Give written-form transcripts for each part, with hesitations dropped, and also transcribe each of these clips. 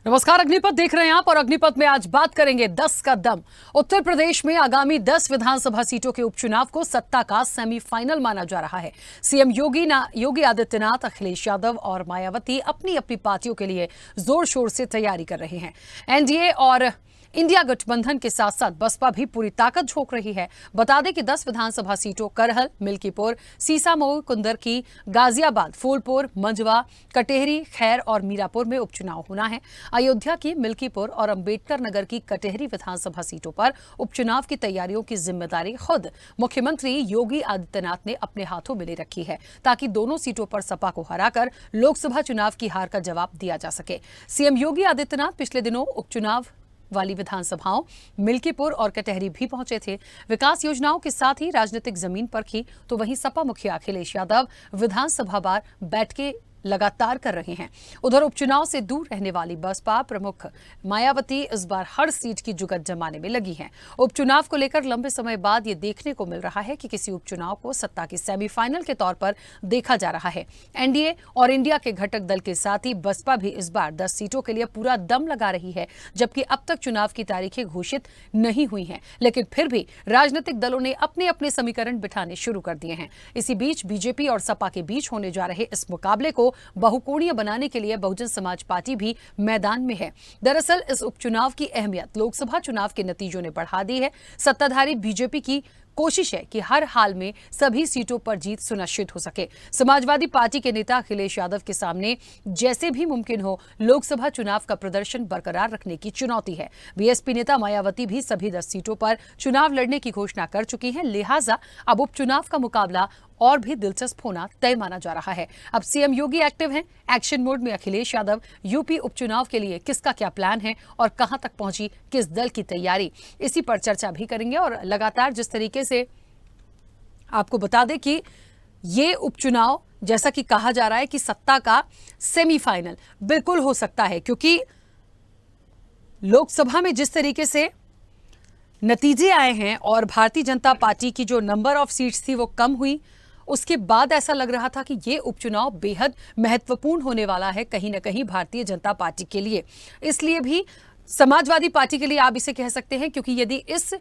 नमस्कार, अग्निपथ देख रहे हैं आप और अग्निपथ में आज बात करेंगे 10 का दम। उत्तर प्रदेश में आगामी 10 विधानसभा सीटों के उपचुनाव को सत्ता का सेमीफाइनल माना जा रहा है। सीएम योगी आदित्यनाथ, अखिलेश यादव और मायावती अपनी अपनी पार्टियों के लिए जोर शोर से तैयारी कर रहे हैं। एनडीए और इंडिया गठबंधन के साथ साथ बसपा भी पूरी ताकत झोंक रही है। बता दें कि 10 विधानसभा सीटों करहल, मिल्कीपुर, सीसामऊ, कुंदरकी, गाजियाबाद, फूलपुर, मंझवा, कटेहरी, खैर और मीरापुर में उपचुनाव होना है। अयोध्या की मिल्कीपुर और अंबेडकर नगर की कटेहरी विधानसभा सीटों पर उपचुनाव की तैयारियों की जिम्मेदारी खुद मुख्यमंत्री योगी आदित्यनाथ ने अपने हाथों में ले रखी है, ताकि दोनों सीटों पर सपा को हराकर लोकसभा चुनाव की हार का जवाब दिया जा सके। सीएम योगी आदित्यनाथ पिछले दिनों उपचुनाव वाली विधानसभाओं मिल्कीपुर और कटेहरी भी पहुंचे थे। विकास योजनाओं के साथ ही राजनीतिक जमीन पर की तो वहीं सपा मुखिया अखिलेश यादव विधानसभा बार बैठकें लगातार कर रहे हैं। उधर उपचुनाव से दूर रहने वाली बसपा प्रमुख मायावती इस बार हर सीट की जुगत जमाने में लगी हैं। उपचुनाव को लेकर लंबे समय बाद ये देखने को मिल रहा है कि किसी उपचुनाव को सत्ता की सेमीफाइनल के तौर पर देखा जा रहा है। एनडीए और इंडिया के घटक दल के साथ ही बसपा भी इस बार 10 सीटों के लिए पूरा दम लगा रही है, जबकि अब तक चुनाव की तारीखें घोषित नहीं हुई हैं। लेकिन फिर भी राजनीतिक दलों ने अपने अपने समीकरण बिठाने शुरू कर दिए हैं। इसी बीच बीजेपी और सपा के बीच होने जा रहे इस मुकाबले को बहुकोणीय बनाने के लिए बहुजन समाज पार्टी भी मैदान में है। दरअसल इस उपचुनाव की अहमियत लोकसभा चुनाव के नतीजों ने बढ़ा दी है। सत्ताधारी बीजेपी की कोशिश है कि हर हाल में सभी सीटों पर जीत सुनिश्चित हो सके। समाजवादी पार्टी के नेता अखिलेश यादव के सामने जैसे भी मुमकिन हो लोकसभा चुनाव का प्रदर्शन बरकरार रखने की चुनौती है। बीएसपी नेता मायावती भी सभी 10 सीटों पर चुनाव लड़ने की घोषणा कर चुकी हैं, लिहाजा अब उपचुनाव का मुकाबला और भी दिलचस्प होना तय माना जा रहा है। अब सीएम योगी एक्टिव हैं। एक्शन मोड में अखिलेश यादव। यूपी उपचुनाव के लिए किसका क्या प्लान है और कहां तक पहुंची किस दल की तैयारी, इसी पर चर्चा भी करेंगे। और लगातार जिस तरीके से आपको बता दें कि ये उपचुनाव जैसा कि कहा जा रहा है कि सत्ता का सेमीफाइनल बिल्कुल हो सकता है, क्योंकि लोकसभा में जिस तरीके से नतीजे आए हैं और भारतीय जनता पार्टी की जो नंबर ऑफ सीट्स थी वो कम हुई, उसके बाद ऐसा लग रहा था कि ये उपचुनाव बेहद महत्वपूर्ण होने वाला है कहीं ना कहीं भारतीय जनता पार्टी के लिए। इसलिए भी समाजवादी पार्टी के लिए आप इसे कह सकते हैं, क्योंकि यदि इस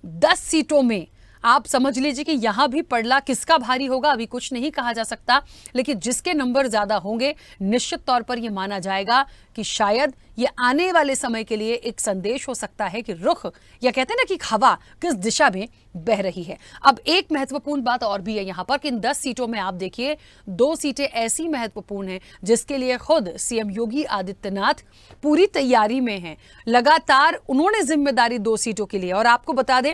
10 सीटों में आप समझ लीजिए कि यहां भी पड़ला किसका भारी होगा अभी कुछ नहीं कहा जा सकता, लेकिन जिसके नंबर ज्यादा होंगे निश्चित तौर पर यह माना जाएगा कि शायद ये आने वाले समय के लिए एक संदेश हो सकता है कि रुख या कहते हैं ना कि हवा किस दिशा में बह रही है। अब एक महत्वपूर्ण बात और भी है यहां पर कि इन 10 सीटों में आप देखिए 2 सीटें ऐसी महत्वपूर्ण हैं जिसके लिए खुद सीएम योगी आदित्यनाथ पूरी तैयारी में हैं। लगातार उन्होंने जिम्मेदारी 2 सीटों के लिए, और आपको बता दें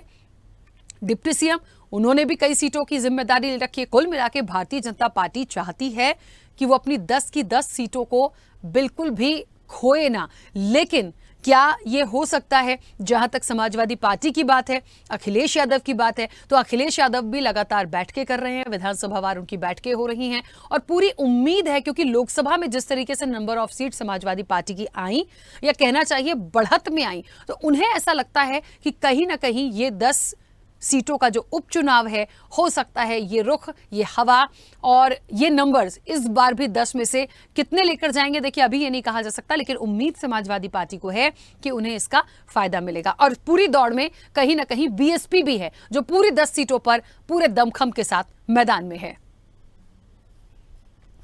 डिप्टी सीएम उन्होंने भी कई सीटों की जिम्मेदारी ले रखी है। कुल मिला के भारतीय जनता पार्टी चाहती है कि वो अपनी 10 की 10 सीटों को बिल्कुल भी खोए ना। लेकिन क्या ये हो सकता है? जहां तक समाजवादी पार्टी की बात है, अखिलेश यादव की बात है, तो अखिलेश यादव भी लगातार बैठकें कर रहे हैं, विधानसभा वार उनकी बैठकें हो रही हैं और पूरी उम्मीद है, क्योंकि लोकसभा में जिस तरीके से number of seat Samajwadi party की आई या कहना चाहिए बढ़त में आई, तो उन्हें ऐसा लगता है कि कहीं ना कहीं ये 10 सीटों का जो उपचुनाव है हो सकता है ये रुख, ये हवा और ये नंबर्स इस बार भी 10 में से कितने लेकर जाएंगे, देखिए अभी ये नहीं कहा जा सकता, लेकिन उम्मीद समाजवादी पार्टी को है कि उन्हें इसका फायदा मिलेगा। और पूरी दौड़ में कहीं ना कहीं बीएसपी भी है जो पूरी 10 सीटों पर पूरे दमखम के साथ मैदान में है।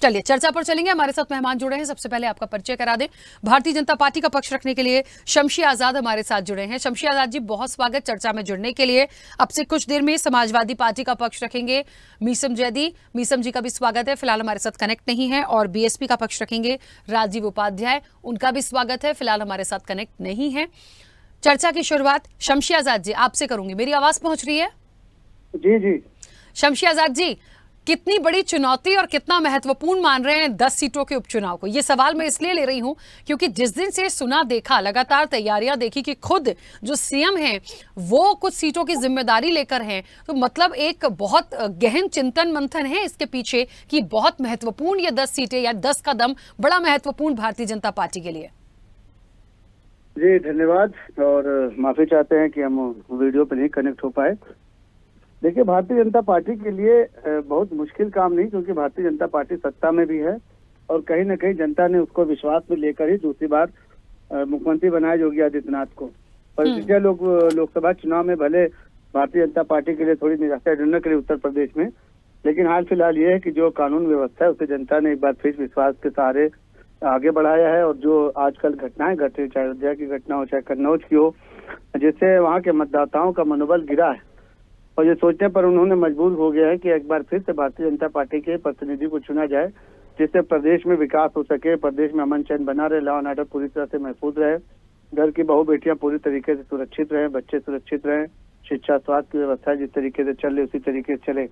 चलिए चर्चा पर चलेंगे। हमारे साथ मेहमान जुड़े हैं, सबसे पहले आपका परिचय करा दें। भारतीय जनता पार्टी का पक्ष रखने के लिए शमशी आजाद हमारे साथ जुड़े हैं। शमशी आजाद जी, बहुत स्वागत चर्चा में जुड़ने के लिए। अब से कुछ देर में समाजवादी पार्टी का पक्ष रखेंगे मीसम जैदी, मीसम जी का भी स्वागत है, फिलहाल हमारे साथ कनेक्ट नहीं है। और बीएसपी का पक्ष रखेंगे राजीव उपाध्याय, उनका भी स्वागत है, फिलहाल हमारे साथ कनेक्ट नहीं है। चर्चा की शुरुआत शमशी आजाद जी आपसे करूंगी। मेरी आवाज पहुंच रही है? जी जी। शमशी आजाद जी, कितनी बड़ी चुनौती और कितना महत्वपूर्ण मान रहे हैं 10 सीटों के उपचुनाव को? ये सवाल मैं इसलिए ले रही हूं क्योंकि जिस दिन से सुना देखा, लगातार तैयारियां देखी कि खुद जो सीएम हैं वो कुछ सीटों की जिम्मेदारी लेकर हैं, तो मतलब एक बहुत गहन चिंतन मंथन है इसके पीछे कि बहुत महत्वपूर्ण ये 10 सीटें या 10 का दम बड़ा महत्वपूर्ण भारतीय जनता पार्टी के लिए। जी धन्यवाद, और माफी चाहते हैं कि हम वीडियो पे नहीं कनेक्ट हो पाए। देखिए, भारतीय जनता पार्टी के लिए बहुत मुश्किल काम नहीं, क्योंकि भारतीय जनता पार्टी सत्ता में भी है और कहीं ना कहीं जनता ने उसको विश्वास में लेकर ही दूसरी बार मुख्यमंत्री बनाया योगी आदित्यनाथ को। परिस्थितियां लोकसभा चुनाव में भले भारतीय जनता पार्टी के लिए थोड़ी निराशाजनक रही उत्तर प्रदेश में, लेकिन हाल फिलहाल ये है कि जो कानून व्यवस्था है उसे जनता ने एक बार फिर विश्वास के सहारे आगे बढ़ाया है। और जो आजकल घटनाएं घट रही, चाहे अयोध्या की घटना हो चाहे कन्नौज की हो, जिससे वहाँ के मतदाताओं का मनोबल गिरा है और ये सोचने पर उन्होंने मजबूर हो गया है कि एक बार फिर से भारतीय जनता पार्टी के प्रतिनिधि को चुना जाए, जिससे प्रदेश में विकास हो सके, प्रदेश में अमन चैन बना रहे, लॉ एंड ऑर्डर पूरी तरह से महफूज रहे, घर की बहू बेटियां पूरी तरीके से सुरक्षित रहे, बच्चे सुरक्षित रहे, शिक्षा स्वास्थ्य की व्यवस्था जिस तरीके से चल रही उसी तरीके से चले।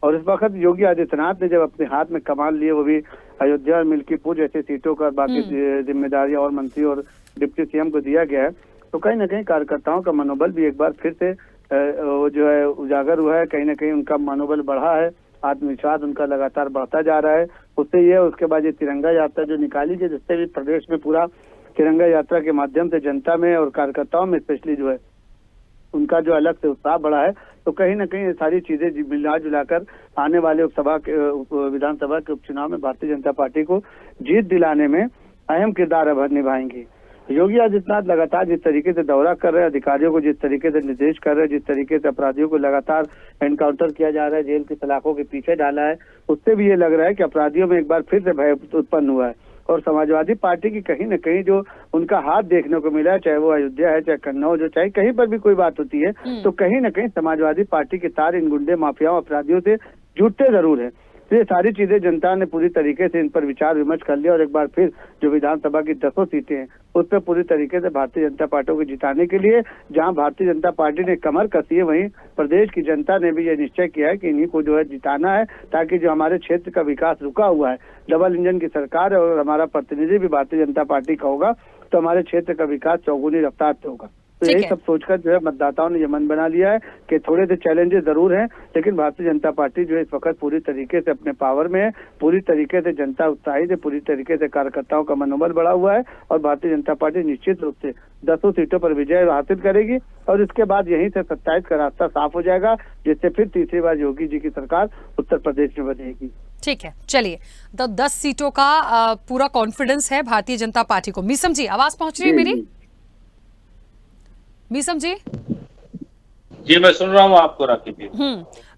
और इस वक्त योगी आदित्यनाथ ने जब अपने हाथ में कमान लिए, वो भी अयोध्या और मिल्कीपुर जैसी सीटों का बाकी जिम्मेदारियां और मंत्री और डिप्टी सीएम को दिया गया है, तो कहीं ना कहीं कार्यकर्ताओं का मनोबल भी एक बार फिर से वो जो है उजागर हुआ है। कहीं ना कहीं उनका मनोबल बढ़ा है, आत्मविश्वास उनका लगातार बढ़ता जा रहा है। उससे ये उसके बाद ये तिरंगा यात्रा जो निकाली गई, जिससे भी प्रदेश में पूरा तिरंगा यात्रा के माध्यम से जनता में और कार्यकर्ताओं में स्पेशली जो है उनका जो अलग से उत्साह बढ़ा है। तो कहीं ना कहीं ये सारी चीजें मिला जुलाकर आने वाले विधानसभा के उपचुनाव में भारतीय जनता पार्टी को जीत दिलाने में अहम किरदार निभाएंगी। योगी आदित्यनाथ लगातार जिस तरीके से दौरा कर रहे हैं, अधिकारियों को जिस तरीके से निर्देश कर रहे हैं, जिस तरीके से अपराधियों को लगातार एनकाउंटर किया जा रहा है, जेल की सलाखों के पीछे डाला है, उससे भी ये लग रहा है कि अपराधियों में एक बार फिर से भय उत्पन्न हुआ है। और समाजवादी पार्टी की कहीं न कहीं जो उनका हाथ देखने को मिला है, चाहे वो अयोध्या है, चाहे कन्नौज हो, चाहे कहीं पर भी कोई बात होती है, तो कहीं न कहीं समाजवादी पार्टी के तार इन गुंडे माफियाओं अपराधियों से जुड़ते जरूर है। तो ये सारी चीजें जनता ने पूरी तरीके से इन पर विचार विमर्श कर लिया और एक बार फिर जो विधानसभा की 10 सीटें हैं उस पर पूरी तरीके से भारतीय जनता पार्टी को जिताने के लिए जहां भारतीय जनता पार्टी ने कमर कसी है, वहीं प्रदेश की जनता ने भी ये निश्चय किया है कि इन्हीं को जो है जिताना है, ताकि जो हमारे क्षेत्र का विकास रुका हुआ है, डबल इंजन की सरकार है और हमारा प्रतिनिधि भी भारतीय जनता पार्टी का होगा, तो हमारे क्षेत्र का विकास चौगुनी रफ्तार से होगा। तो यही सब सोचकर जो है मतदाताओं ने ये मन बना लिया है कि थोड़े से चैलेंजेस जरूर हैं, लेकिन भारतीय जनता पार्टी जो है इस वक्त पूरी तरीके से अपने पावर में है, पूरी तरीके से जनता उत्साहित है, पूरी तरीके से कार्यकर्ताओं का मनोबल बढ़ा हुआ है और भारतीय जनता पार्टी निश्चित रूप से 10 सीटों पर विजय हासिल करेगी और इसके बाद यहीं से 27 का रास्ता साफ हो जाएगा, जिससे फिर तीसरी बार योगी जी की सरकार उत्तर प्रदेश में बनेगी। ठीक है, चलिए, तो 10 सीटों का पूरा कॉन्फिडेंस है भारतीय जनता पार्टी को। मीसम जी, आवाज पहुंच रही है मेरी? मीसम जी? जी मैं सुन रहा हूँ आपको राखी जी।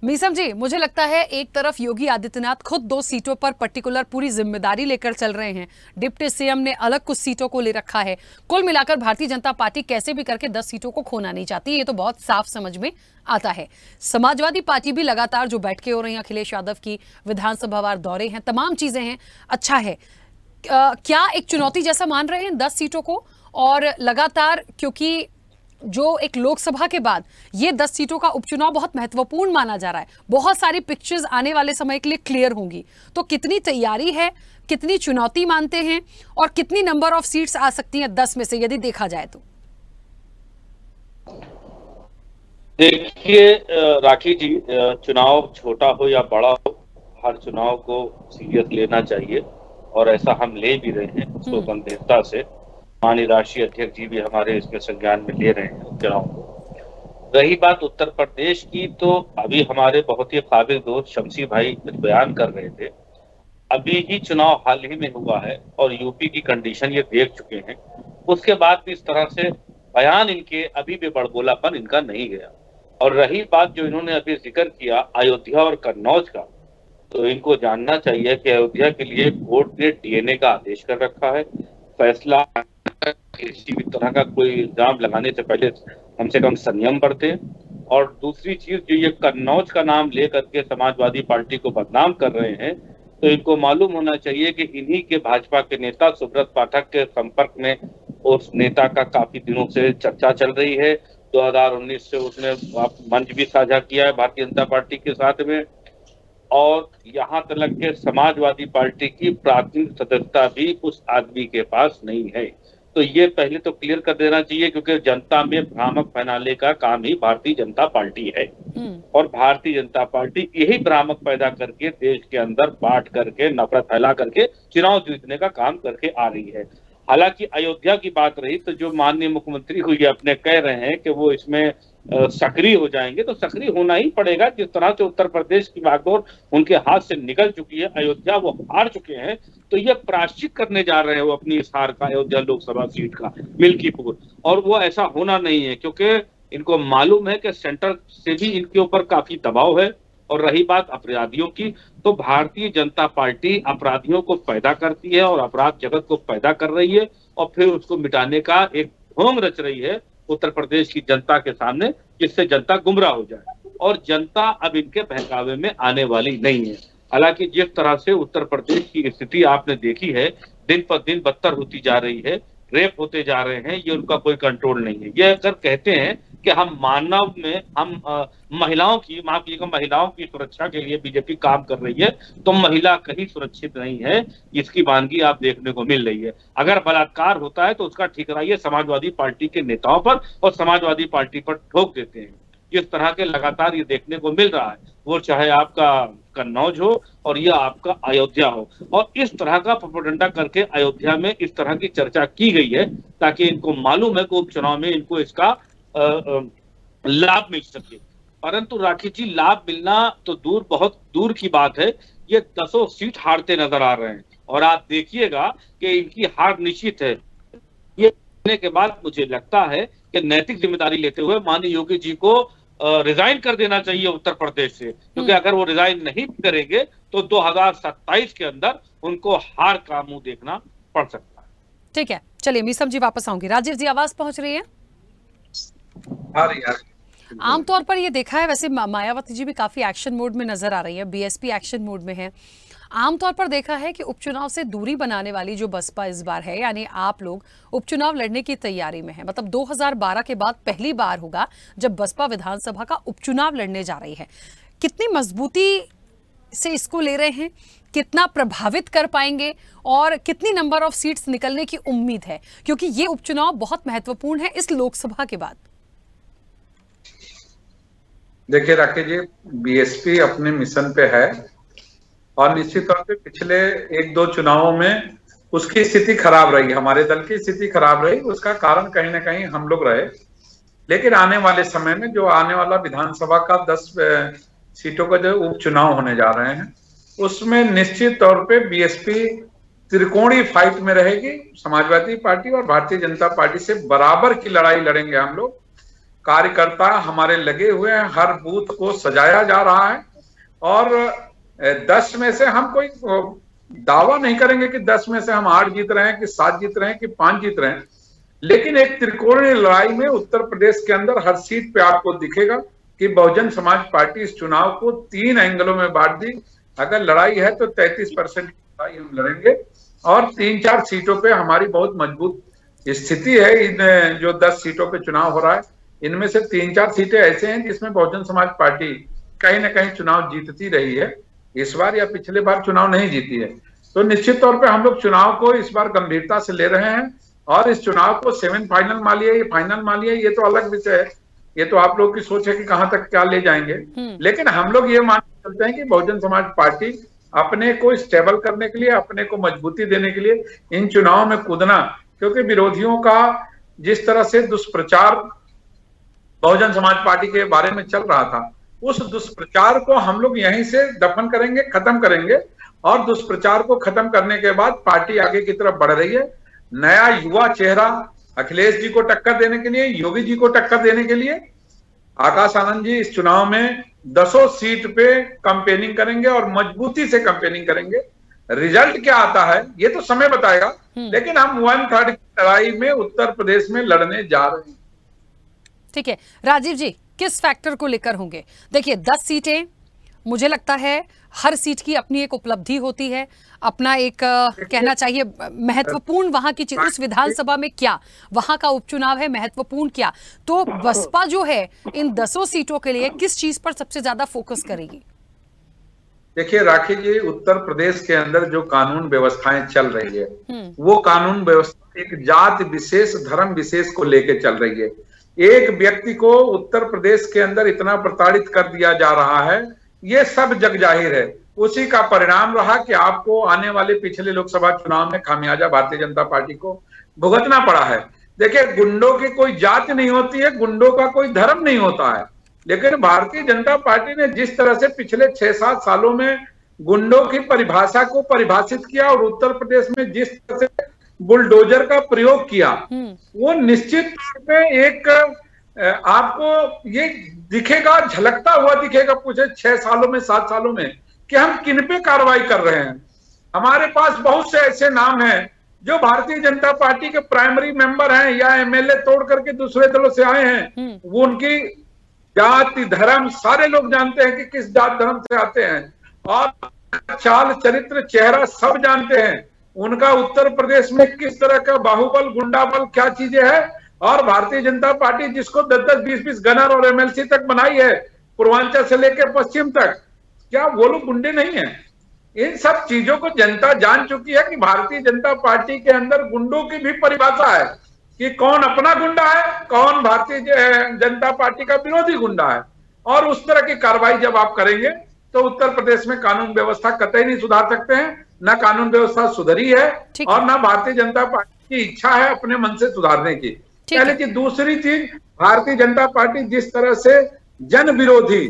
मीसम जी, मुझे लगता है एक तरफ योगी आदित्यनाथ खुद 2 सीटों पर पर्टिकुलर पूरी जिम्मेदारी लेकर चल रहे हैं, डिप्टी सीएम ने अलग कुछ सीटों को ले रखा है। कुल मिलाकर भारतीय जनता पार्टी कैसे भी करके 10 सीटों को खोना नहीं चाहती, ये तो बहुत साफ समझ में आता है। समाजवादी पार्टी भी लगातार जो बैठकें हो रही हैं, अखिलेश यादव की विधानसभावार दौरे हैं, तमाम चीजें हैं, अच्छा है। क्या एक चुनौती जैसा मान रहे हैं 10 सीटों को? और लगातार क्योंकि जो एक लोकसभा के बाद ये 10 सीटों का उपचुनाव बहुत महत्वपूर्ण माना जा रहा है, बहुत सारी पिक्चर्स आने वाले समय के लिए क्लियर होंगी, तो कितनी तैयारी है, कितनी चुनौती मानते हैं और कितनी नंबर ऑफ सीट्स आ सकती हैं 10 में से यदि देखा जाए तो? देखिए राखी जी, चुनाव छोटा हो या बड़ा हो, हर चुनाव को सीरियस लेना चाहिए और ऐसा हम ले भी रहे हैं उसको गंभीरता से। माननीय राष्ट्रीय अध्यक्ष जी भी हमारे इसमें संज्ञान में ले रहे हैं उपचुनाव को। रही बात उत्तर प्रदेश की, तो अभी हमारे बहुत ही काबिल दोस्त शमसी भाई बयान कर रहे थे, अभी ही चुनाव हाल ही में हुआ है और यूपी की कंडीशन ये देख चुके हैं, उसके बाद भी इस तरह से बयान इनके अभी भी बड़बोलापन इनका नहीं गया। और रही बात जो इन्होंने अभी जिक्र किया अयोध्या और कन्नौज का, तो इनको जानना चाहिए कि अयोध्या के लिए कोर्ट ने डीएनए का आदेश कर रखा है। फैसला किसी भी तरह का कोई इल्जाम लगाने से पहले कम से कम संयम बरते। और दूसरी चीज, जो ये कन्नौज का नाम लेकर के समाजवादी पार्टी को बदनाम कर रहे हैं, तो इनको मालूम होना चाहिए कि इन्हीं के भाजपा के नेता सुब्रत पाठक के संपर्क में उस नेता का काफी दिनों से चर्चा चल रही है। 2019 से उसने मंच भी साझा किया है भारतीय जनता पार्टी के साथ में, और यहाँ तक के समाजवादी पार्टी की प्राथमिक सदस्यता भी उस आदमी के पास नहीं है। तो ये पहले तो क्लियर कर देना चाहिए, क्योंकि जनता में भ्रामक फैलाने का काम ही भारतीय जनता पार्टी है और भारतीय जनता पार्टी यही भ्रामक पैदा करके देश के अंदर बांट करके नफरत फैला करके चुनाव जीतने का काम करके आ रही है। हालांकि अयोध्या की बात रही, तो जो माननीय मुख्यमंत्री हुई अपने कह रहे हैं कि वो इसमें सक्रिय हो जाएंगे, तो सक्रिय होना ही पड़ेगा। जिस तरह से उत्तर प्रदेश की बागडोर उनके हाथ से निकल चुकी है, अयोध्या वो हार चुके हैं, तो ये प्रायश्चित करने जा रहे हैं वो अपनी इस हार का, अयोध्या लोकसभा सीट का, मिल्कीपुर। और वो ऐसा होना नहीं है, क्योंकि इनको मालूम है कि सेंटर से भी इनके ऊपर काफी दबाव है। और रही बात अपराधियों की, तो भारतीय जनता पार्टी अपराधियों को पैदा करती है और अपराध जगत को पैदा कर रही है, और फिर उसको मिटाने का एक ढोंग रच रही है उत्तर प्रदेश की जनता के सामने, जिससे जनता गुमराह हो जाए। और जनता अब इनके बहकावे में आने वाली नहीं है। हालांकि जिस तरह से उत्तर प्रदेश की स्थिति आपने देखी है, दिन पर दिन बदतर होती जा रही है, रेप होते जा रहे हैं, ये उनका कोई कंट्रोल नहीं है। ये अगर कहते हैं कि हम महिलाओं की, माफ कीजिएगा, महिलाओं की सुरक्षा के लिए बीजेपी काम कर रही है, तो महिला कहीं सुरक्षित नहीं है, इसकी वानगी आप देखने को मिल रही है। अगर बलात्कार होता है तो उसका ठिकराइए समाजवादी पार्टी के नेताओं पर, और समाजवादी पार्टी पर ठोक देते हैं। इस तरह के लगातार ये देखने को मिल रहा है, वो चाहे आपका कन्नौज हो और या आपका अयोध्या हो। और इस तरह का प्रोपेगेंडा करके अयोध्या में इस तरह की चर्चा की गई है, ताकि इनको मालूम है कि उपचुनाव में इनको इसका लाभ मिल सके। परंतु राखी जी, लाभ मिलना तो दूर, बहुत दूर की बात है, ये 10 सीट हारते नजर आ रहे हैं। और आप देखिएगा कि इनकी हार निश्चित है। ये के बाद मुझे लगता है कि नैतिक जिम्मेदारी लेते हुए माननीय योगी जी को रिजाइन कर देना चाहिए उत्तर प्रदेश से, क्योंकि अगर वो रिजाइन नहीं करेंगे तो 2027 के अंदर उनको हार का मुंह देखना पड़ सकता है। ठीक है, चलिए मीसम जी वापस आऊंगी। राजीव जी, आवाज पहुंच रही है? आमतौर पर ये देखा है, वैसे मायावती जी भी काफी एक्शन मोड में नजर आ रही है, बीएसपी एक्शन मोड में है। आमतौर पर देखा है कि उपचुनाव से दूरी बनाने वाली जो बसपा इस बार है, यानी आप लोग उपचुनाव लड़ने की तैयारी में है। मतलब 2012 के बाद पहली बार होगा जब बसपा विधानसभा का उपचुनाव लड़ने जा रही है। कितनी मजबूती से इसको ले रहे हैं, कितना प्रभावित कर पाएंगे, और कितनी नंबर ऑफ सीट्स निकलने की उम्मीद है, क्योंकि ये उपचुनाव बहुत महत्वपूर्ण है इस लोकसभा के बाद? देखिए राकेश जी, बीएसपी अपने मिशन पे है, और निश्चित तौर पे पिछले 1-2 चुनावों में उसकी स्थिति खराब रही, हमारे दल की स्थिति खराब रही। उसका कारण कहीं ना कहीं हम लोग रहे। लेकिन आने वाले समय में जो आने वाला विधानसभा का 10 सीटों का जो उपचुनाव होने जा रहे हैं, उसमें निश्चित तौर पे बीएसपी त्रिकोणीय फाइट में रहेगी। समाजवादी पार्टी और भारतीय जनता पार्टी से बराबर की लड़ाई लड़ेंगे हम लोग। कार्यकर्ता हमारे लगे हुए हैं, हर बूथ को सजाया जा रहा है। और 10 में से हम कोई दावा नहीं करेंगे कि 10 में से हम 8 जीत रहे हैं, कि 7 जीत रहे हैं, कि 5 जीत रहे हैं। लेकिन एक त्रिकोणीय लड़ाई में उत्तर प्रदेश के अंदर हर सीट पे आपको दिखेगा कि बहुजन समाज पार्टी इस चुनाव को 3 एंगलों में बांट दी। अगर लड़ाई है तो 33% की लड़ाई हम लड़ेंगे, और 3-4 सीटों पे हमारी बहुत मजबूत स्थिति है। इन जो 10 सीटों पे चुनाव हो रहा है, इनमें से 3-4 सीटें ऐसे हैं जिसमें बहुजन समाज पार्टी कहीं ना कहीं चुनाव जीतती रही है, इस बार या पिछले बार चुनाव नहीं जीती है। तो निश्चित तौर पे हम लोग चुनाव को इस बार गंभीरता से ले रहे हैं, और इस चुनाव को सेमीफाइनल मानिए या फाइनल मानिए, ये तो अलग विषय है। ये तो आप लोग की सोच है कि कहां तक क्या ले जाएंगे। लेकिन हम लोग ये मान के चलते हैं कि बहुजन समाज पार्टी अपने को स्टेबल करने के लिए, अपने को मजबूती देने के लिए इन चुनाव में कूदना, क्योंकि विरोधियों का जिस तरह से दुष्प्रचार बहुजन समाज पार्टी के बारे में चल रहा था, उस दुष्प्रचार को हम लोग यहीं से दफन करेंगे, खत्म करेंगे। और दुष्प्रचार को खत्म करने के बाद पार्टी आगे की तरफ बढ़ रही है। नया युवा चेहरा अखिलेश जी को टक्कर देने के लिए, योगी जी को टक्कर देने के लिए आकाश आनंद जी इस चुनाव में 10 सीट पे कैंपेनिंग करेंगे, और मजबूती से कैंपेनिंग करेंगे। रिजल्ट क्या आता है ये तो समय बताएगा, लेकिन हम 1/3 की लड़ाई में उत्तर प्रदेश में लड़ने जा रहे हैं। ठीक है राजीव जी, किस फैक्टर को लेकर होंगे? देखिए 10 सीटें, मुझे लगता है हर सीट की अपनी एक उपलब्धि होती है, अपना एक कहना चाहिए महत्वपूर्ण वहां की चीज। उस विधानसभा में क्या वहां का उपचुनाव है महत्वपूर्ण क्या, तो बसपा जो है इन 10 सीटों के लिए किस चीज पर सबसे ज्यादा फोकस करेगी? देखिए राखी जी, उत्तर प्रदेश के अंदर जो कानून व्यवस्थाएं चल रही है, वो कानून व्यवस्था एक जाति विशेष, धर्म विशेष को लेकर चल रही है। एक व्यक्ति को उत्तर प्रदेश के अंदर इतना प्रताड़ित कर दिया जा रहा है, ये सब जग जाहिर है। उसी का परिणाम रहा कि आपको आने वाले पिछले लोकसभा चुनाव में खामियाजा भारतीय जनता पार्टी को भुगतना पड़ा है। देखिए, गुंडों की कोई जात नहीं होती है, गुंडों का कोई धर्म नहीं होता है, लेकिन भारतीय जनता पार्टी ने जिस तरह से पिछले 6-7 सालों में गुंडों की परिभाषा को परिभाषित किया और उत्तर प्रदेश में जिस तरह से बुलडोजर का प्रयोग किया, वो निश्चित तौर पे एक आपको ये दिखेगा, झलकता हुआ दिखेगा पूछे 6 सालों में 7 सालों में कि हम किन पे कार्रवाई कर रहे हैं। हमारे पास बहुत से ऐसे नाम हैं जो भारतीय जनता पार्टी के प्राइमरी मेंबर हैं या एमएलए तोड़ करके दूसरे दलों से आए हैं, वो उनकी जाति धर्म सारे लोग जानते हैं कि किस जात धर्म से आते हैं, और चाल चरित्र चेहरा सब जानते हैं उनका, उत्तर प्रदेश में किस तरह का बाहुबल गुंडा बल क्या चीजें है। और भारतीय जनता पार्टी जिसको 10-10, 20-20 गनर और एमएलसी तक बनाई है, पूर्वांचल से लेकर पश्चिम तक, क्या वो लोग गुंडे नहीं है? इन सब चीजों को जनता जान चुकी है कि भारतीय जनता पार्टी के अंदर गुंडों की भी परिभाषा है कि कौन अपना गुंडा है, कौन भारतीय जनता पार्टी का विरोधी गुंडा है। और उस तरह की कार्रवाई जब आप करेंगे तो उत्तर प्रदेश में कानून व्यवस्था कतई नहीं सुधार सकते हैं, न कानून व्यवस्था सुधरी है और न भारतीय जनता पार्टी की इच्छा है अपने मन से सुधारने की। पहले चीज। दूसरी चीज, भारतीय जनता पार्टी जिस तरह से जन विरोधी,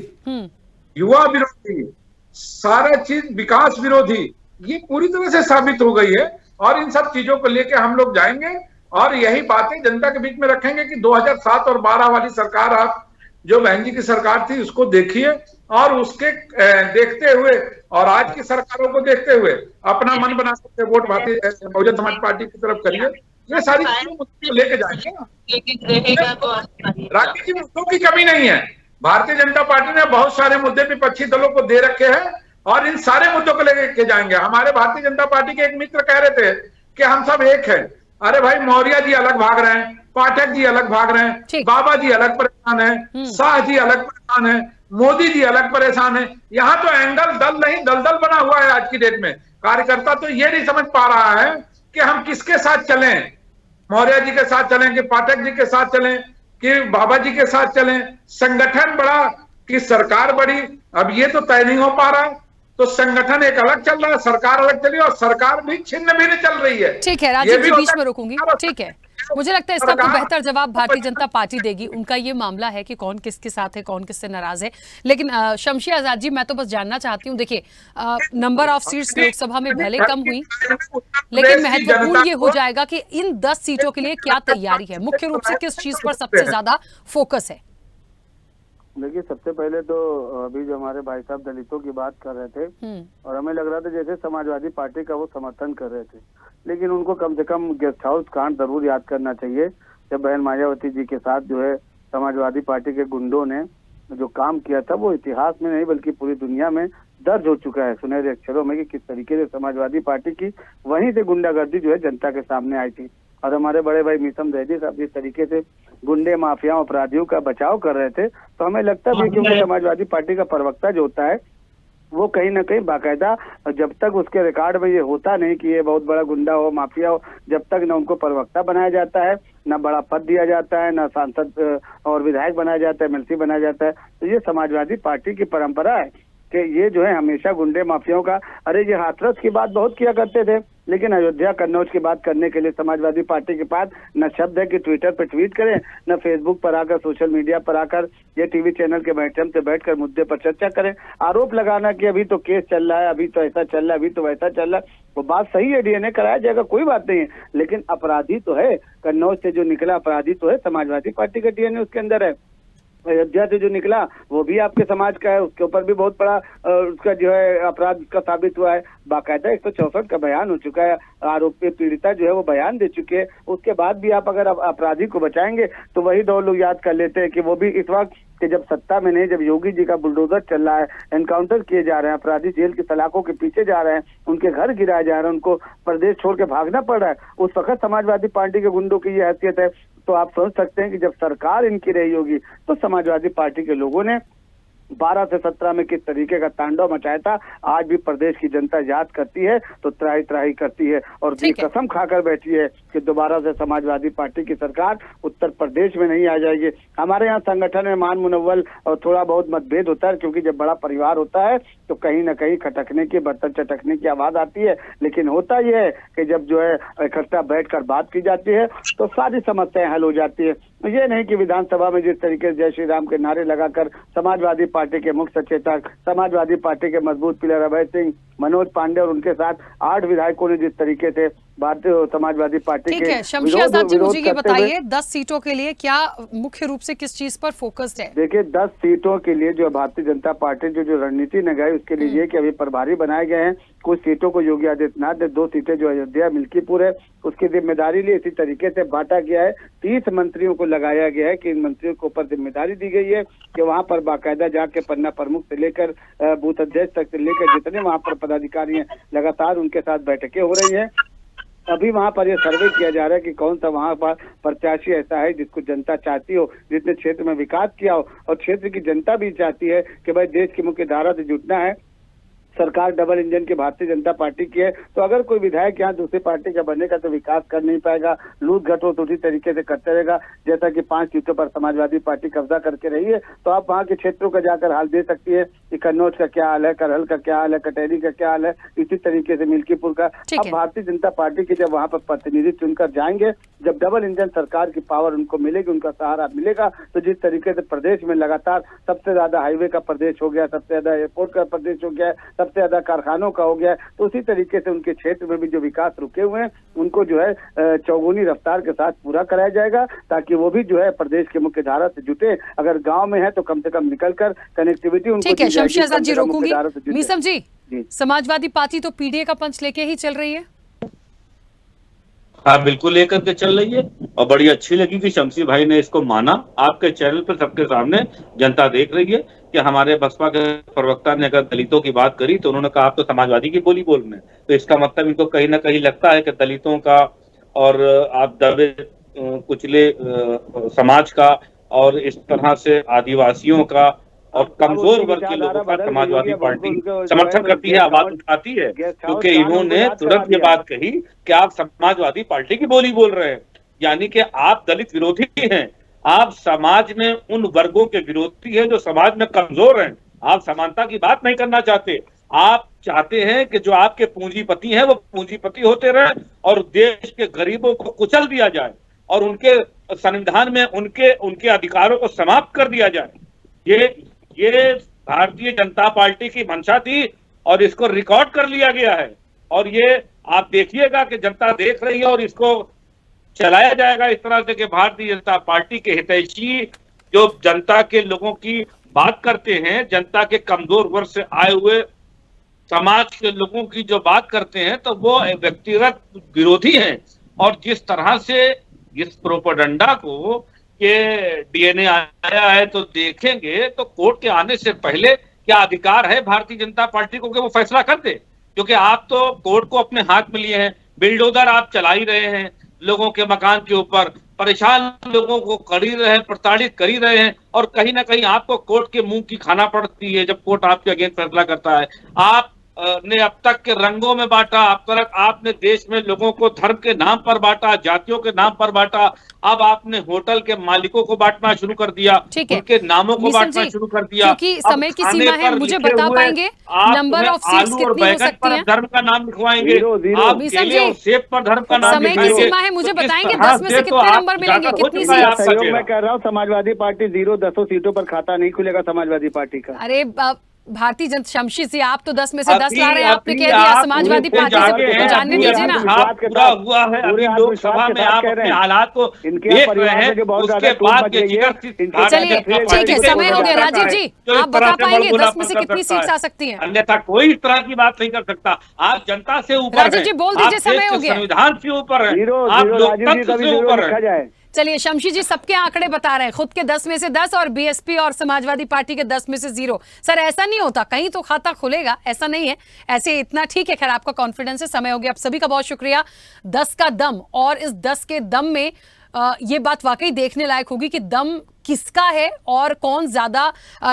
युवा विरोधी, सारा चीज विकास विरोधी, ये पूरी तरह से साबित हो गई है। और इन सब चीजों को लेकर हम लोग जाएंगे और यही बातें जनता के बीच में रखेंगे कि 2007 और 12 वाली सरकार, आप जो बहन जी की सरकार थी उसको देखिए और उसके देखते हुए और आज की सरकारों को देखते हुए अपना मन बना सकते, वोट भारतीय बहुजन समाज पार्टी की तरफ करिए। ये सारी चीजों को लेके जाएंगे। राजनीतिक मुद्दों की कमी नहीं है, भारतीय जनता पार्टी ने बहुत सारे मुद्दे विपक्षी दलों को दे रखे हैं और इन सारे मुद्दों को लेके जाएंगे। हमारे भारतीय जनता पार्टी के एक मित्र कह रहे थे कि हम सब एक हैं। अरे भाई, मौर्य जी अलग भाग रहे हैं, पाठक जी अलग भाग रहे हैं, बाबा जी अलग परेशान है, शाह जी अलग परेशान है, मोदी जी अलग परेशान है। यहाँ तो एंगल दल नहीं दलदल बना हुआ है आज की डेट में। कार्यकर्ता तो ये नहीं समझ पा रहा है कि हम किसके साथ चलें, मौर्य जी के साथ चलें कि पाठक जी के साथ चलें कि बाबा जी के साथ चलें। संगठन बड़ा कि सरकार बड़ी, अब ये तो तय नहीं हो पा रहा है। तो संगठन एक अलग चल रहा है, सरकार अलग चली और सरकार भी छिन्न भिन्न चल रही है। ठीक है राजीव जी, बीच में रोकूंगी। ठीक है, मुझे लगता है इसका तो बेहतर जवाब भारतीय जनता पार्टी देगी। उनका ये मामला है कि कौन किसके साथ है, कौन किससे नाराज है। लेकिन शमशी आजाद जी, मैं तो बस जानना चाहती हूँ, देखिए नंबर ऑफ सीट्स लोकसभा में भले कम हुई, लेकिन महत्वपूर्ण ये हो जाएगा कि इन 10 सीटों के लिए क्या तैयारी है, मुख्य रूप से किस चीज पर सबसे ज्यादा फोकस है। देखिए, सबसे पहले तो अभी जो हमारे भाई साहब दलितों की बात कर रहे थे और हमें लग रहा था जैसे समाजवादी पार्टी का वो समर्थन कर रहे थे, लेकिन उनको कम से कम गेस्ट हाउस कांड जरूर याद करना चाहिए जब बहन मायावती जी के साथ जो है समाजवादी पार्टी के गुंडों ने जो काम किया था वो इतिहास में नहीं बल्कि पूरी दुनिया में दर्ज हो चुका है सुनहरे अक्षरों में कि किस तरीके से समाजवादी पार्टी की वहीं से गुंडागर्दी जो है जनता के सामने आई थी। और हमारे बड़े भाई मीसम जैदी साहब जिस तरीके से गुंडे माफियाओं अपराधियों का बचाव कर रहे थे, तो हमें लगता भी क्योंकि समाजवादी पार्टी का प्रवक्ता जो होता है वो कहीं ना कहीं बाकायदा जब तक उसके रिकॉर्ड में ये होता नहीं कि ये बहुत बड़ा गुंडा हो माफिया हो, जब तक न उनको प्रवक्ता बनाया जाता है, न बड़ा पद दिया जाता है, न सांसद और विधायक बनाया जाता है, एमएलसी बनाया जाता है। तो ये समाजवादी पार्टी की परंपरा है कि ये जो है हमेशा गुंडे माफियाओं का, अरे ये हाथरस की बात बहुत किया करते थे, लेकिन अयोध्या कन्नौज की बात करने के लिए समाजवादी पार्टी के पास न शब्द है कि ट्विटर पर ट्वीट करें, न फेसबुक पर आकर, सोशल मीडिया पर आकर, ये टीवी चैनल के माध्यम से बैठकर मुद्दे पर चर्चा करें। आरोप लगाना कि अभी तो केस चल रहा है, अभी तो ऐसा चल रहा है, अभी तो वैसा चल रहा है, वो बात सही है, डीएनए कराया जाएगा, कोई बात नहीं है, लेकिन अपराधी तो है, कन्नौज से जो निकला अपराधी तो है, समाजवादी पार्टी का डीएनए उसके अंदर है। अयोध्या से जो निकला वो भी आपके समाज का है, उसके ऊपर भी बहुत बड़ा उसका जो है अपराध का साबित हुआ है। बाकायदा 164 का बयान हो चुका है, आरोपी पीड़िता जो है वो बयान दे चुके हैं। उसके बाद भी आप अगर अपराधी को बचाएंगे तो वही दो लोग याद कर लेते हैं कि वो भी इस वक्त कि जब सत्ता में नहीं, जब योगी जी का बुलडोजर चल रहा है, एनकाउंटर किए जा रहे हैं, अपराधी जेल की सलाखों के पीछे जा रहे हैं, उनके घर गिराए जा रहे हैं, उनको प्रदेश छोड़ के भागना पड़ रहा है, उस वक्त समाजवादी पार्टी के गुंडों की ये हैसियत है। तो आप सोच सकते हैं कि जब सरकार इनकी रही होगी तो समाजवादी पार्टी के लोगों ने 12 से 17 में किस तरीके का तांडव मचाया था, आज भी प्रदेश की जनता याद करती है तो त्राही त्राही करती है और कसम खाकर बैठी है कि दोबारा से समाजवादी पार्टी की सरकार उत्तर प्रदेश में नहीं आ जाएगी। हमारे यहाँ संगठन में मान मुनव्वल और थोड़ा बहुत मतभेद होता है, क्योंकि जब बड़ा परिवार होता है तो कहीं ना कहीं खटकने की, बर्तन चटकने की आवाज आती है, लेकिन होता यह है कि जब जो है इकट्ठा बैठकर बात की जाती है तो सारी समस्याएं हल हो जाती है। ये नहीं कि विधानसभा में जिस तरीके से जय श्री राम के नारे लगाकर समाजवादी पार्टी के मुख्य सचेतक, समाजवादी पार्टी के मजबूत पिलर अभय सिंह, मनोज पांडे और उनके साथ 8 विधायकों ने जिस तरीके से भारतीय समाजवादी पार्टी के शमशी आजाद जी, मुझे ये बताइए 10 सीटों के लिए क्या मुख्य रूप से किस चीज पर फोकस्ड है? देखिए 10 सीटों के लिए जो भारतीय जनता पार्टी जो रणनीति लगाई उसके लिए कि अभी प्रभारी बनाए गए हैं। कुछ सीटों को योगी आदित्यनाथ ने, 2 सीटें जो अयोध्या मिल्कीपुर है उसकी जिम्मेदारी ली, इसी तरीके से बांटा गया है। 30 मंत्रियों को लगाया गया है कि इन मंत्रियों को ऊपर जिम्मेदारी दी गई है कि वहां पर बाकायदा जाके पन्ना प्रमुख से लेकर बूथ अध्यक्ष तक से लेकर जितने वहां पर पदाधिकारी हैं लगातार उनके साथ बैठकें हो रही हैं। अभी वहां पर ये सर्वे किया जा रहा है कि कौन सा वहां पर प्रत्याशी ऐसा है जिसको जनता चाहती हो, जिसने क्षेत्र में विकास किया हो और क्षेत्र की जनता भी चाहती है कि भाई देश की मुख्य धारा से जुटना है। सरकार डबल इंजन की भारतीय जनता पार्टी की है, तो अगर कोई विधायक यहाँ दूसरी पार्टी का बनेगा तो विकास कर नहीं पाएगा, लूट घटोट उसी तरीके से करते रहेगा जैसा कि 5 सीटों पर समाजवादी पार्टी कब्जा करके रही है। तो आप वहाँ के क्षेत्रों का जाकर हाल दे सकती है कि कन्नौज का क्या हाल है, करहल का क्या हाल है, कटहरी का क्या हाल है, इसी तरीके से मिल्कीपुर का। अब भारतीय जनता पार्टी के जब वहाँ पर प्रतिनिधि चुनकर जाएंगे, जब डबल इंजन सरकार की पावर उनको मिलेगी, उनका सहारा मिलेगा, तो जिस तरीके से प्रदेश में लगातार सबसे ज्यादा हाईवे का प्रदेश हो गया, सबसे ज्यादा एयरपोर्ट का प्रदेश हो गया, सबसे ज्यादा कारखानों का हो गया, तो उसी तरीके से उनके क्षेत्र में भी जो विकास रुके हुए हैं उनको जो है चौगुनी रफ्तार के साथ पूरा कराया जाएगा, ताकि वो भी जो है प्रदेश के मुख्य धारा से जुटे। अगर गांव में है तो कम से कम निकलकर कनेक्टिविटी उनको। ठीक है शमशी आजाद जी, रोकूंगी। मीसम जी, समाजवादी पार्टी तो पीडीए का पंच लेके ही चल रही है। हाँ बिल्कुल लेकर के चल रही है और बड़ी अच्छी लगी कि शमशी भाई ने इसको माना। आपके चैनल पर सबके सामने जनता देख रही है कि हमारे बसपा के प्रवक्ता ने अगर दलितों की बात करी तो उन्होंने कहा आप तो समाजवादी की बोली बोल रहे हैं, तो इसका मतलब इनको कहीं ना कहीं लगता है कि दलितों का और आप दबे कुचले समाज का और इस तरह से आदिवासियों का और कमजोर वर्ग के लोगों का समाजवादी पार्टी समर्थन करती है, आवाज उठाती है, क्योंकि इन्होंने तुरंत ये बात कही कि आप समाजवादी पार्टी की बोली बोल रहे हैं, यानी कि आप दलित विरोधी हैं, आप समाज में उन वर्गों के विरोधी हैं जो समाज में कमजोर हैं। आप समानता की बात नहीं करना चाहते, आप चाहते हैं कि जो आपके पूंजीपति हैं वो पूंजीपति होते रहे और देश के गरीबों को कुचल दिया जाए और उनके संविधान में उनके अधिकारों को समाप्त कर दिया जाए। ये भारतीय जनता पार्टी की मंशा थी और इसको रिकॉर्ड कर लिया गया है और ये आप देखिएगा कि जनता देख रही है और इसको चलाया जाएगा इस तरह से कि भारतीय जनता पार्टी के हितैषी जो जनता के लोगों की बात करते हैं, जनता के कमजोर वर्ग से आए हुए समाज के लोगों की जो बात करते हैं, तो वो व्यक्तिगत विरोधी हैं। और जिस तरह से इस प्रोपेगेंडा को कि डीएनए आया है तो देखेंगे, तो कोर्ट के आने से पहले क्या अधिकार है भारतीय जनता पार्टी को कि वो फैसला कर दे? क्योंकि आप तो कोर्ट को अपने हाथ में लिए हैं, बिल्डोजर आप चला ही रहे हैं, लोगों के मकान के ऊपर परेशान लोगों को कर ही रहे हैं, प्रताड़ित कर ही रहे हैं और कहीं ना कहीं आपको कोर्ट के मुंह की खाना पड़ती है जब कोर्ट आपके अगेंस्ट फैसला करता है। आप ने अब तक के रंगों में बांटा, अब तक आपने देश में लोगों को धर्म के नाम पर बांटा, जातियों के नाम पर बांटा, अब आपने होटल के मालिकों को बांटना शुरू कर दिया, उनके नामों को बांटना शुरू कर दिया। क्योंकि समय की सीमा है, मुझे बता पाएंगे नंबर ऑफ सीट्स कितनी हो सकती हैं? धर्म का नाम लिखवाएंगे आप, केले और सेब पर धर्म का नाम समय की सीमा है, मुझे बताएंगे 10 में से कितने नंबर मिलेंगे, कितनी सीट? मैं कह रहा हूँ समाजवादी पार्टी 0-10 सीटों पर खाता नहीं खुलेगा समाजवादी पार्टी का। अरे भारतीय जनता, शमशी जी आप तो 10 में से 10 ला रहे हैं, आपने कह दिया समाजवादी पार्टी से, जानने दीजिए ना। पूरा हुआ है अभी लोकसभा में, आप अपने हालात को देख रहे हैं, उसके बाद चलिए ठीक है, समय हो गया। राजीव जी आप बता पाएंगे 10 में से कितनी सीट आ सकती है? अन्यथा कोई इस तरह की बात नहीं कर सकता। आप जनता से ऊपर, राजीव जी बोल दीजिए, समय हो गया। संविधान से ऊपर है, आप लोकतंत्र से ऊपर है। चलिए शमशी जी सबके आंकड़े बता रहे हैं, खुद के 10 में से 10 और बीएसपी और समाजवादी पार्टी के 10 में से 0। सर ऐसा नहीं होता, कहीं तो खाता खुलेगा, ऐसा नहीं है। ऐसे इतना ठीक है, खैर आपका कॉन्फिडेंस है। समय हो गया, आप सभी का बहुत शुक्रिया। 10 का दम, और इस 10 के दम में ये बात वाकई देखने लायक होगी कि दम किसका है और कौन ज्यादा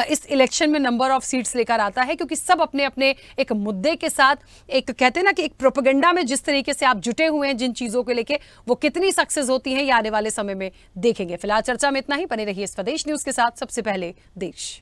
इस इलेक्शन में नंबर ऑफ सीट्स लेकर आता है, क्योंकि सब अपने अपने एक मुद्दे के साथ, एक कहते हैं ना कि एक प्रोपेगेंडा में जिस तरीके से आप जुटे हुए हैं जिन चीजों को लेके, वो कितनी सक्सेस होती हैं ये आने वाले समय में देखेंगे। फिलहाल चर्चा में इतना ही। बने रहिए स्वदेश न्यूज के साथ। सबसे पहले देश।